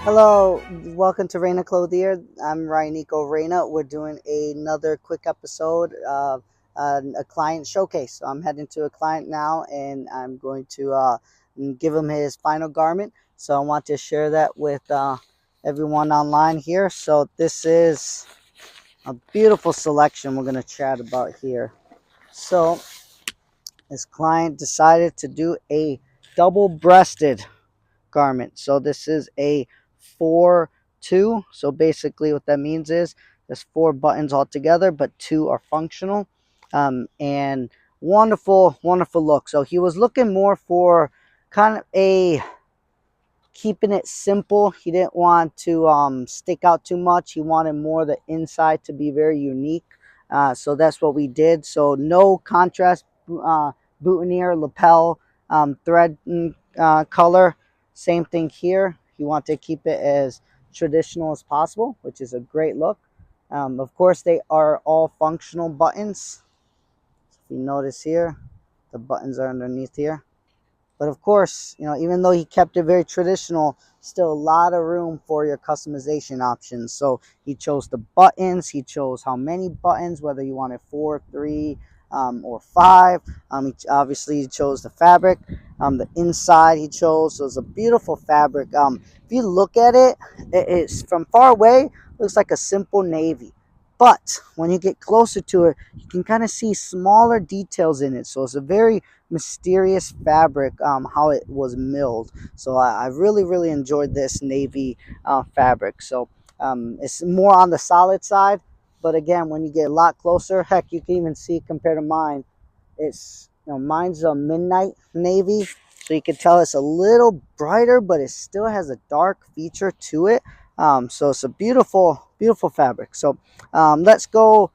Hello, welcome to Reina Clothier. I'm Ryanico Reina. We're doing another quick episode of a client showcase. So I'm heading to a client now, and I'm going to give him his final garment. So I want to share that with everyone online here. So this is a beautiful selection we're going to chat about here. So this client decided to do a double-breasted garment. So this is a 4-2. So basically, what that means is there's four buttons altogether, but two are functional. And wonderful, wonderful look. So he was looking more for kind of a keeping it simple. He didn't want to stick out too much. He wanted more of the inside to be very unique. So that's what we did. So no contrast boutonniere, lapel, thread color. Same thing here. He wanted to keep it as traditional as possible, which is a great look. Of course, they are all functional buttons. If you notice here, the buttons are underneath here. But of course, even though he kept it very traditional, still a lot of room for your customization options. So he chose the buttons, he chose how many buttons, whether you wanted four, three, or five. He chose the fabric. The inside he chose. So it's a beautiful fabric. If you look at it, it's from far away, looks like a simple navy. But when you get closer to it, you can kind of see smaller details in it. So it's a very mysterious fabric, how it was milled. So I really enjoyed this navy fabric. So it's more on the solid side, but again, when you get a lot closer, heck, you can even see compared to mine, it's, mine's a midnight navy, so you can tell it's a little brighter, but it still has a dark feature to it. So it's a beautiful fabric. So let's go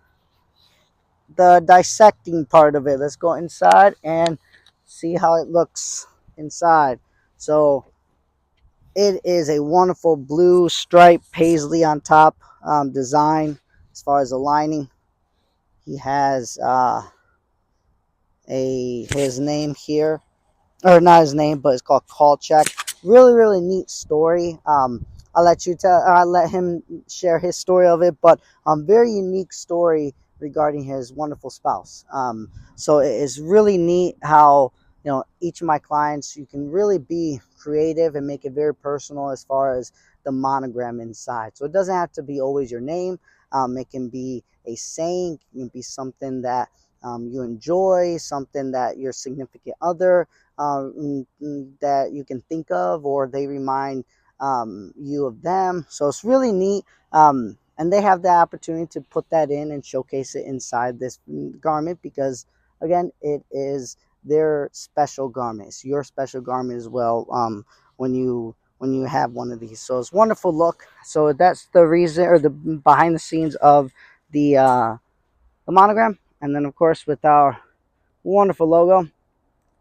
the dissecting part of it. Let's go inside and see how it looks inside. So it is a wonderful blue stripe paisley on top design. As far as the lining, he has a his name here, or not his name, but it's called Call Check. Really neat story. I'll let him share his story of it, but very unique story regarding his wonderful spouse. So it is really neat how each of my clients, you can really be creative and make it very personal as far as the monogram inside. So it doesn't have to be always your name. It can be a saying, it can be something that you enjoy, something that your significant other that you can think of, or they remind you of them. So it's really neat. And they have the opportunity to put that in and showcase it inside this garment because, again, it is their special garment. It's your special garment as well. When you have one of these, so it's wonderful look. So that's the reason, or the behind the scenes of the monogram, and then of course with our wonderful logo,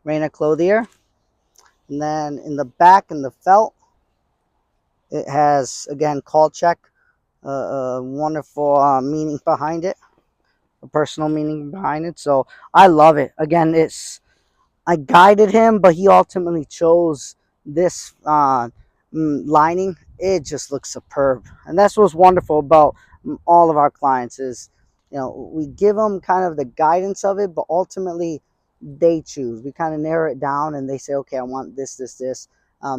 Reina Clothier. And then in the back, in the felt, it has again Call Check, a wonderful meaning behind it, a personal meaning behind it. So I love it. Again, I guided him, but he ultimately chose this lining. It just looks superb, and that's what's wonderful about all of our clients is, we give them kind of the guidance of it, but ultimately they choose. We kind of narrow it down, and they say, okay, I want this.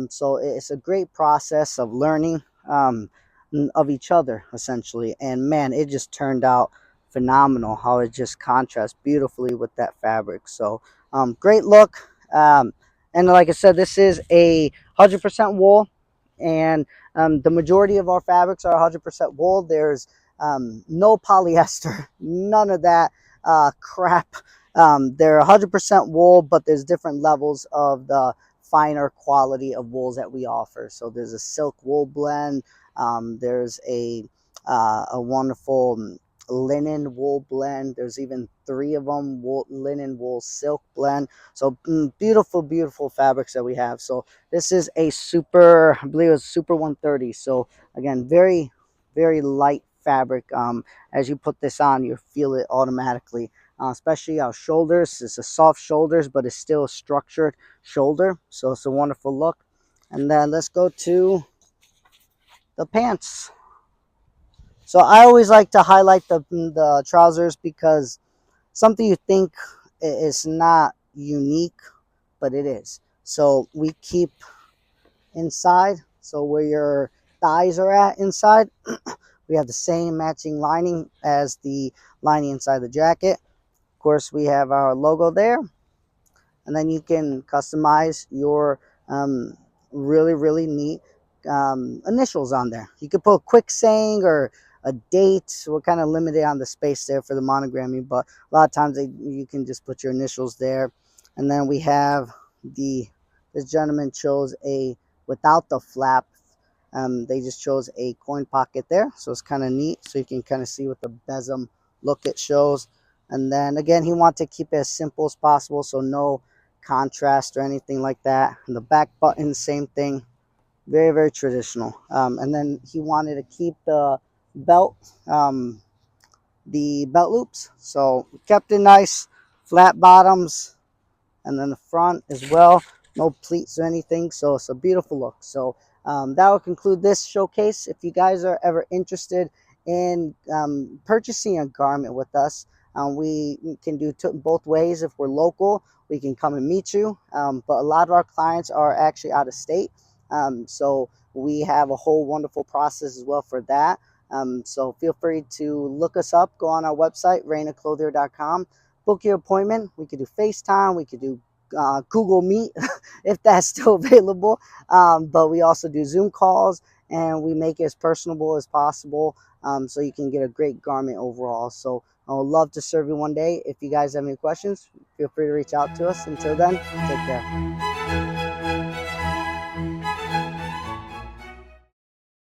So it's a great process of learning of each other essentially, and man, it just turned out phenomenal how it just contrasts beautifully with that fabric. So great look. And like I said, this is 100% wool, and the majority of our fabrics are 100% wool. There's no polyester, none of that crap. They're 100% wool, but there's different levels of the finer quality of wools that we offer. So there's a silk wool blend. There's a wonderful linen wool blend. There's even three of them, linen wool silk blend. So beautiful fabrics that we have. So this is a super, I believe it's super 130. So again, very light fabric. As you put this on, you feel it automatically. Especially our shoulders. It's a soft shoulders, but it's still a structured shoulder. So it's a wonderful look. And then let's go to the pants. So I always like to highlight the trousers because something you think is not unique, but it is. So we keep inside, so where your thighs are at inside, we have the same matching lining as the lining inside the jacket. Of course, we have our logo there, and then you can customize your really really neat initials on there. You could put a quick saying or a date. We're kind of limited on the space there for the monogramming, but a lot of times you can just put your initials there. And then we have this gentleman chose a without the flap. They just chose a coin pocket there, so it's kind of neat. So you can kind of see what the besom look it shows. And then again, he wanted to keep it as simple as possible, so no contrast or anything like that. And the back button, same thing, very very traditional. And then he wanted to keep belt, um, the belt loops, so we kept it nice, flat bottoms, and then the front as well, no pleats or anything, so it's a beautiful look. So that will conclude this showcase. If you guys are ever interested in purchasing a garment with us, we can do both ways. If we're local, we can come and meet you, but a lot of our clients are actually out of state, so we have a whole wonderful process as well for that. So feel free to look us up, go on our website, reynaclothier.com, book your appointment. We could do FaceTime, we could do Google Meet if that's still available. But we also do Zoom calls, and we make it as personable as possible, so you can get a great garment overall. So I would love to serve you one day. If you guys have any questions, feel free to reach out to us. Until then, take care.